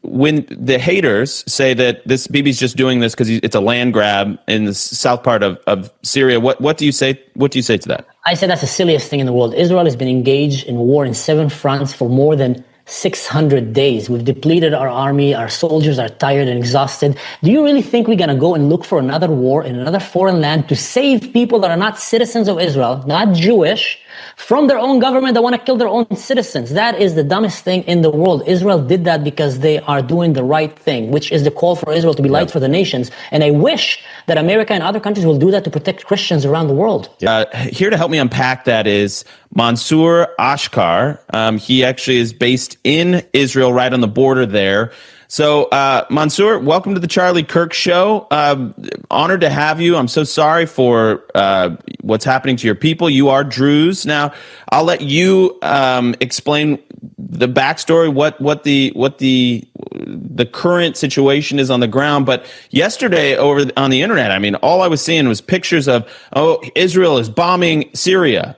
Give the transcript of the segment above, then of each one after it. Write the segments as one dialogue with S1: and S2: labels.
S1: when the haters say that this Bibi's just doing this because it's a land grab in the south part of Syria, what do you say? What do you say to that?
S2: I say that's the silliest thing in the world. Israel has been engaged in war in 7 fronts for more than 600 days. We've depleted our army. Our soldiers are tired and exhausted. Do you really think we're going to go and look for another war in another foreign land to save people that are not citizens of Israel, not Jewish, from their own government that want to kill their own citizens? That is the dumbest thing in the world. Israel did that because they are doing the right thing, which is the call for Israel to be light for the nations. And I wish that America and other countries will do that to protect Christians around the world.
S1: Here to help me unpack that is Mansour Ashkar. He actually is based in Israel, right on the border there. So, Mansour, welcome to the Charlie Kirk Show. Honored to have you. I'm so sorry for what's happening to your people. You are Druze. Now, I'll let you explain the backstory, what the current situation is on the ground. But yesterday over on the internet, I mean, all I was seeing was pictures of, Israel is bombing Syria.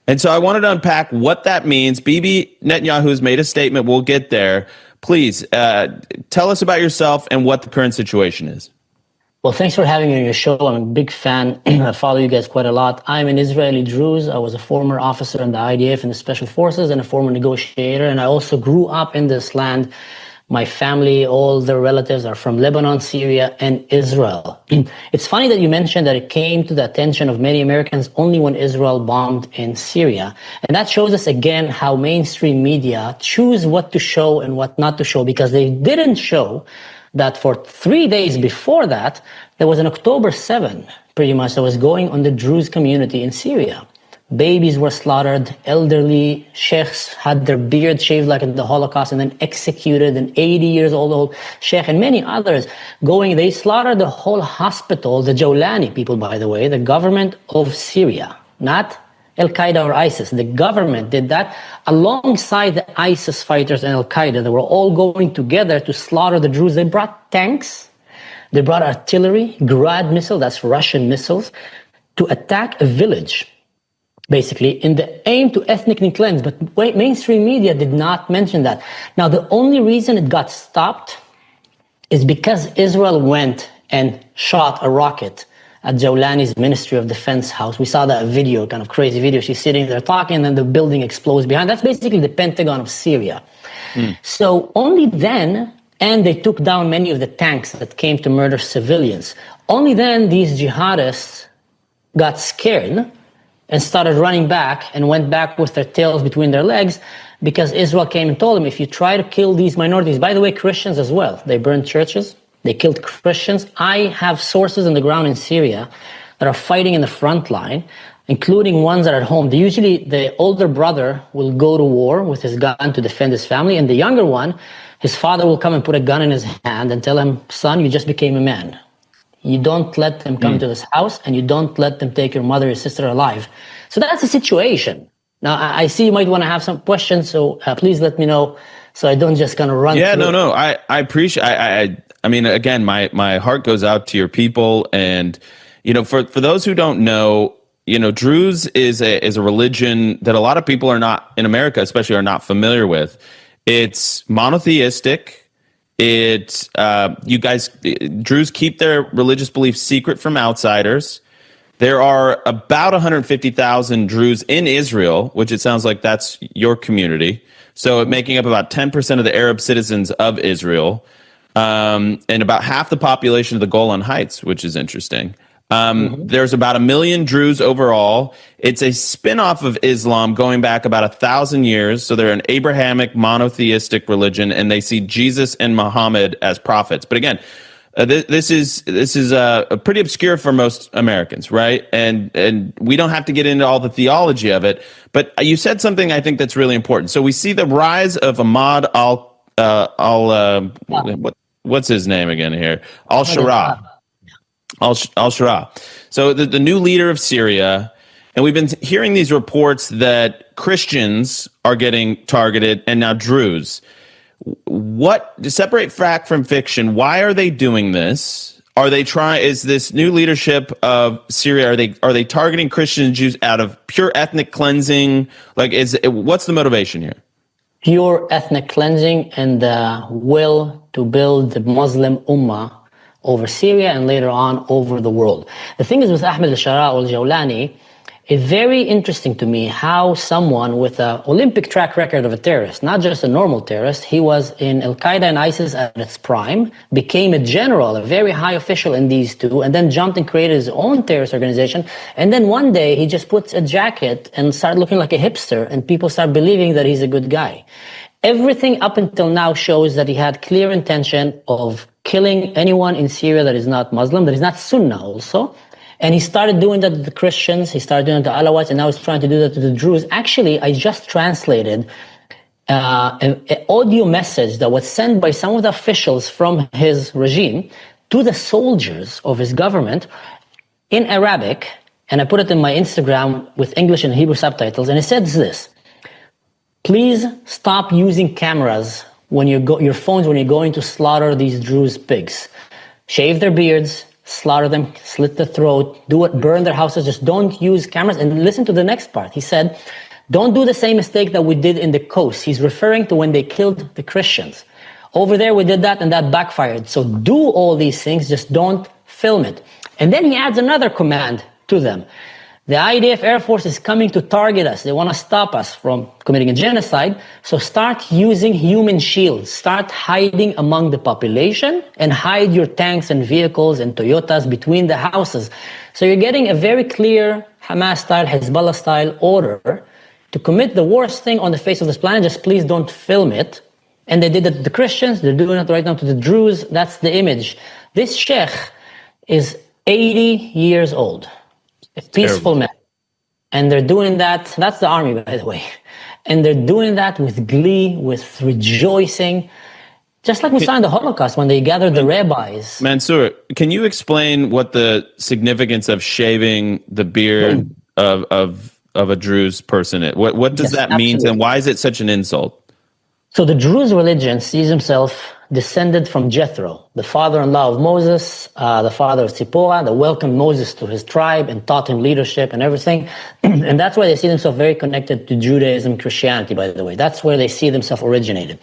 S1: And so I wanted to unpack what that means. Bibi Netanyahu has made a statement. We'll get there. Please tell us about yourself and what the current situation is.
S2: Well, thanks for having me on your show. I'm a big fan. I follow you guys quite a lot. I'm an Israeli Druze. I was a former officer in the IDF and the Special Forces and a former negotiator. And I also grew up in this land. My family, all their relatives are from Lebanon, Syria, and Israel. It's funny that you mentioned that it came to the attention of many Americans only when Israel bombed in Syria. And that shows us again how mainstream media choose what to show and what not to show, because they didn't show that for 3 days before that, there was an October 7, pretty much, that was going on the Druze community in Syria. Babies were slaughtered, elderly sheikhs had their beard shaved like in the Holocaust and then executed, an 80 years old sheikh and many others they slaughtered the whole hospital, the Jawlani people, by the way, the government of Syria, not Al-Qaeda or ISIS. The government did that alongside the ISIS fighters and Al-Qaeda. They were all going together to slaughter the Druze. They brought tanks, they brought artillery, Grad missile, that's Russian missiles, to attack a village, basically, in the aim to ethnically cleanse. But mainstream media did not mention that. Now, the only reason it got stopped is because Israel went and shot a rocket at Jawlani's Ministry of Defense house. We saw that video, kind of crazy video. She's sitting there talking, and then the building explodes behind. That's basically the Pentagon of Syria. So only then, and they took down many of the tanks that came to murder civilians. Only then these jihadists got scared and started running back and went back with their tails between their legs, because Israel came and told them, if you try to kill these minorities, by the way, Christians as well, they burned churches, they killed Christians. I have sources on the ground in Syria that are fighting in the front line, including ones that are at home. The older brother will go to war with his gun to defend his family, and the younger one, his father will come and put a gun in his hand and tell him, son, you just became a man. You don't let them come to this house, and you don't let them take your mother or sister alive. So that's the situation. Now, I see you might want to have some questions, so please let me know so I don't just kind of run through.
S1: No. I appreciate. I mean, again, my heart goes out to your people, and for those who don't know, Druze is a religion that a lot of people are not in America, especially, are not familiar with. It's monotheistic. You guys, Druze keep their religious beliefs secret from outsiders. There are about 150,000 Druze in Israel, which it sounds like that's your community. So making up about 10% of the Arab citizens of Israel, and about half the population of the Golan Heights, which is interesting. There's about 1 million Druze overall. It's a spin-off of Islam going back about 1,000 years. So they're an Abrahamic monotheistic religion, and they see Jesus and Muhammad as prophets. But again, this is pretty obscure for most Americans, right? And we don't have to get into all the theology of it. But you said something I think that's really important. So we see the rise of Ahmad what's his name again here? Al-Shara. Al-Shara. So the new leader of Syria, and we've been hearing these reports that Christians are getting targeted, and now Druze. To separate fact from fiction, why are they doing this? Is this new leadership of Syria, are they targeting Christians and Jews out of pure ethnic cleansing? What's the motivation here?
S2: pure ethnic cleansing and the will to build the Muslim Ummah over Syria and later on over the world. The thing is with Ahmed al-Shara al-Jawlani, it's very interesting to me how someone with an Olympic track record of a terrorist, not just a normal terrorist, he was in Al-Qaeda and ISIS at its prime, became a general, a very high official in these two, and then jumped and created his own terrorist organization. And then one day he just puts a jacket and started looking like a hipster, and people start believing that he's a good guy. Everything up until now shows that he had clear intention of killing anyone in Syria that is not Muslim, that is not Sunnah also. And he started doing that to the Christians, he started doing it to Alawites, and now he's trying to do that to the Druze. Actually, I just translated an audio message that was sent by some of the officials from his regime to the soldiers of his government in Arabic, and I put it in my Instagram with English and Hebrew subtitles, and it says this: please stop using cameras when your phones when you're going to slaughter these Druze pigs. Shave their beards, slaughter them, slit the throat, do it, burn their houses, just don't use cameras. And listen to the next part. He said, don't do the same mistake that we did in the coast. He's referring to when they killed the Christians. Over there we did that and that backfired. So do all these things, just don't film it. And then he adds another command to them. The IDF Air Force is coming to target us. They want to stop us from committing a genocide. So start using human shields. Start hiding among the population and hide your tanks and vehicles and Toyotas between the houses. So you're getting a very clear Hamas-style, Hezbollah-style order to commit the worst thing on the face of this planet. Just please don't film it. And they did it to the Christians. They're doing it right now to the Druze. That's the image. This sheikh is 80 years old. A peaceful man. And they're doing that, that's the army, by the way. And they're doing that with glee, with rejoicing. Just like we saw in the Holocaust when they gathered the rabbis.
S1: Mansour, can you explain what the significance of shaving the beard of a Druze person is? What does that mean,
S2: absolutely.
S1: and why is it such an insult?
S2: So the Druze religion sees himself descended from Jethro, the father-in-law of Moses, the father of Zipporah, that welcomed Moses to his tribe and taught him leadership and everything. And that's why they see themselves very connected to Judaism, Christianity, by the way. That's where they see themselves originated.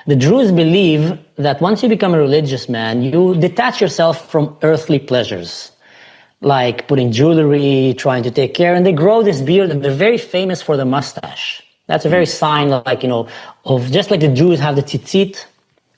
S2: The Druze believe that once you become a religious man, you detach yourself from earthly pleasures, like putting jewelry, trying to take care, and they grow this beard, and they're very famous for the mustache. That's a very sign, like, of just like the Jews have the tzitzit,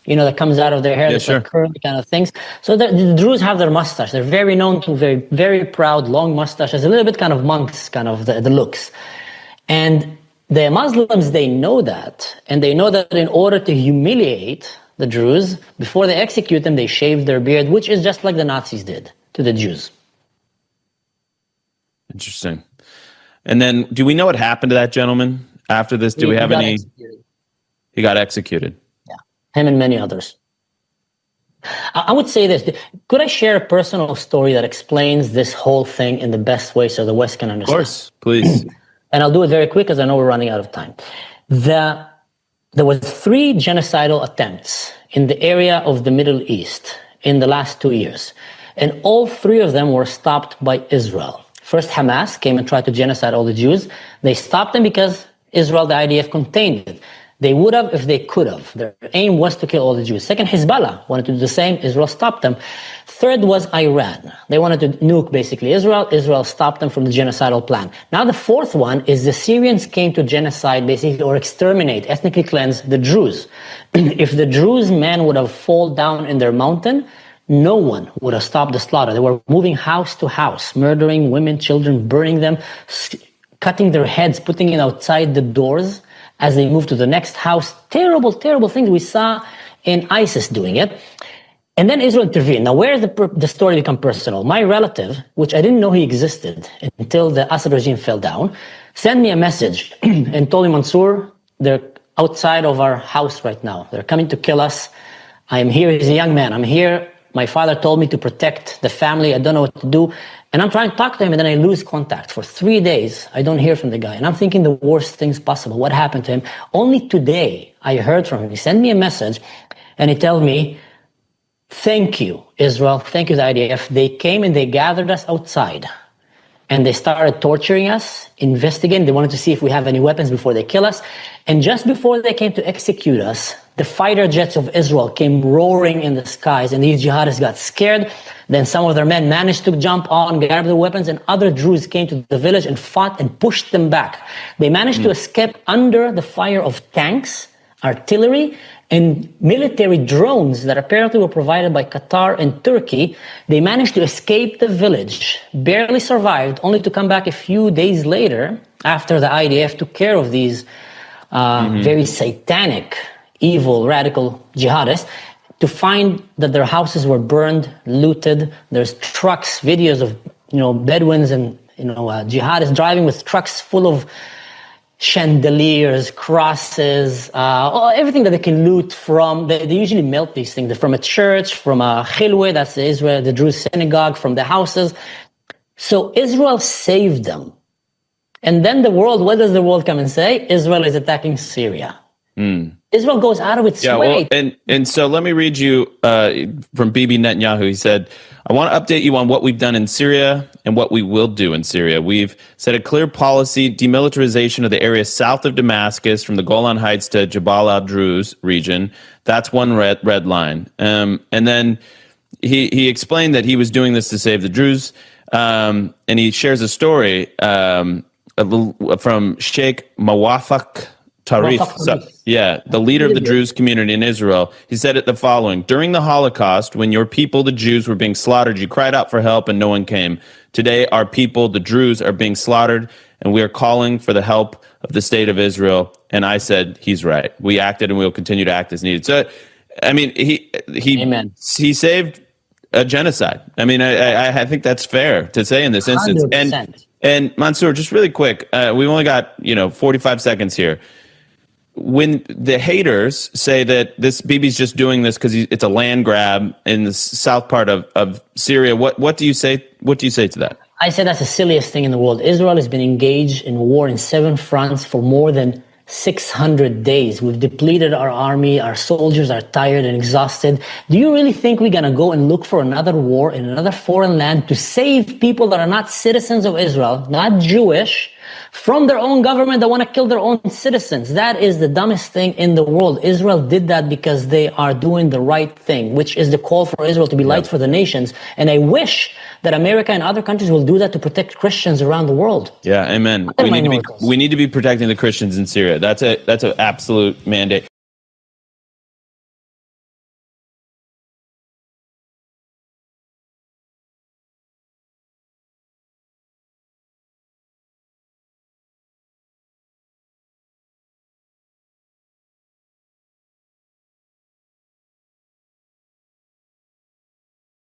S2: that comes out of their hair, that's like curly kind of things. So the Druze have their mustache. They're very known to very, very proud, long mustaches, a little bit kind of monks, kind of the looks. And the Muslims, they know that. And they know that in order to humiliate the Druze, before they execute them, they shave their beard, which is just like the Nazis did to the Jews.
S1: Interesting. And then, do we know what happened to that gentleman after this? Do we have any? Executed. He got executed.
S2: Him and many others. I would say this. Could I share a personal story that explains this whole thing in the best way so the West can understand?
S1: Of course, please.
S2: And I'll do it very quick because I know we're running out of time. There was 3 genocidal attempts in the area of the Middle East in the last 2 years. And all 3 of them were stopped by Israel. First, Hamas came and tried to genocide all the Jews. They stopped them because Israel, the IDF, contained it. They would have if they could have. Their aim was to kill all the Jews. Second, Hezbollah wanted to do the same. Israel stopped them. Third was Iran. They wanted to nuke basically Israel. Israel stopped them from the genocidal plan. Now the fourth one is the Syrians came to genocide basically, or exterminate, ethnically cleanse the Druze. If the Druze men would have fallen down in their mountain, no one would have stopped the slaughter. They were moving house to house, murdering women, children, burning them, cutting their heads, putting it outside the doors as they moved to the next house. Terrible, terrible things. We saw in ISIS doing it. And then Israel intervened. Now, where does the story become personal? My relative, which I didn't know he existed until the Assad regime fell down, sent me a message and told me, Mansour, they're outside of our house right now. They're coming to kill us. I am here. He's a young man. I'm here. My father told me to protect the family. I don't know what to do. And I'm trying to talk to him, and then I lose contact. For 3 days, I don't hear from the guy. And I'm thinking the worst things possible. What happened to him? Only today, I heard from him. He sent me a message, and he told me, thank you, Israel. Thank you, the IDF. They came and they gathered us outside. and they started torturing us, investigating. They wanted to see if we have any weapons before they kill us. And just before they came to execute us, the fighter jets of Israel came roaring in the skies, and these jihadists got scared. Then some of their men managed to jump on, grab the weapons, and other Druze came to the village and fought and pushed them back. They managed to escape under the fire of tanks, artillery, and military drones that apparently were provided by Qatar and Turkey. They managed to escape the village, barely survived, only to come back a few days later after the IDF took care of these very satanic, evil, radical jihadists, to find that their houses were burned, looted. There's trucks, videos of Bedouins and jihadists driving with trucks full of chandeliers, crosses, everything that they can loot from. They usually melt these things from a church, from a chilwe, that's Israel, the Druze synagogue, from the houses. So Israel saved them. And then what does the world come and say? Israel is attacking Syria. Israel goes out of its way.
S1: Well, and so let me read you from Bibi Netanyahu. He said, I want to update you on what we've done in Syria and what we will do in Syria. We've set a clear policy, demilitarization of the area south of Damascus from the Golan Heights to Jabal al-Druze region. That's one red line. And then he explained that he was doing this to save the Druze. And he shares a story from Sheikh Mawafaq Tarif, the leader of the Druze community in Israel. He said it the following: during the Holocaust, when your people, the Jews, were being slaughtered, you cried out for help and no one came. Today, our people, the Druze, are being slaughtered and we are calling for the help of the state of Israel. And I said, he's right. We acted and we will continue to act as needed. So, I mean, he saved a genocide. I mean, I think that's fair to say in this instance.
S2: 100%.
S1: And Mansour, just really quick, we've only got 45 seconds here. When the haters say that Bibi's just doing this because it's a land grab in the south part of Syria, what do you say? What do you say to that?
S2: I say that's the silliest thing in the world. Israel has been engaged in war in 7 fronts for more than 600 days. We've depleted our army. Our soldiers are tired and exhausted. Do you really think we're going to go and look for another war in another foreign land to save people that are not citizens of Israel, not Jewish, from their own government that want to kill their own citizens? That is the dumbest thing in the world. Israel did that because they are doing the right thing, which is the call for Israel to be light for the nations. And I wish that America and other countries will do that to protect Christians around the world.
S1: Yeah, amen. We need to be protecting the Christians in Syria. That's an absolute mandate.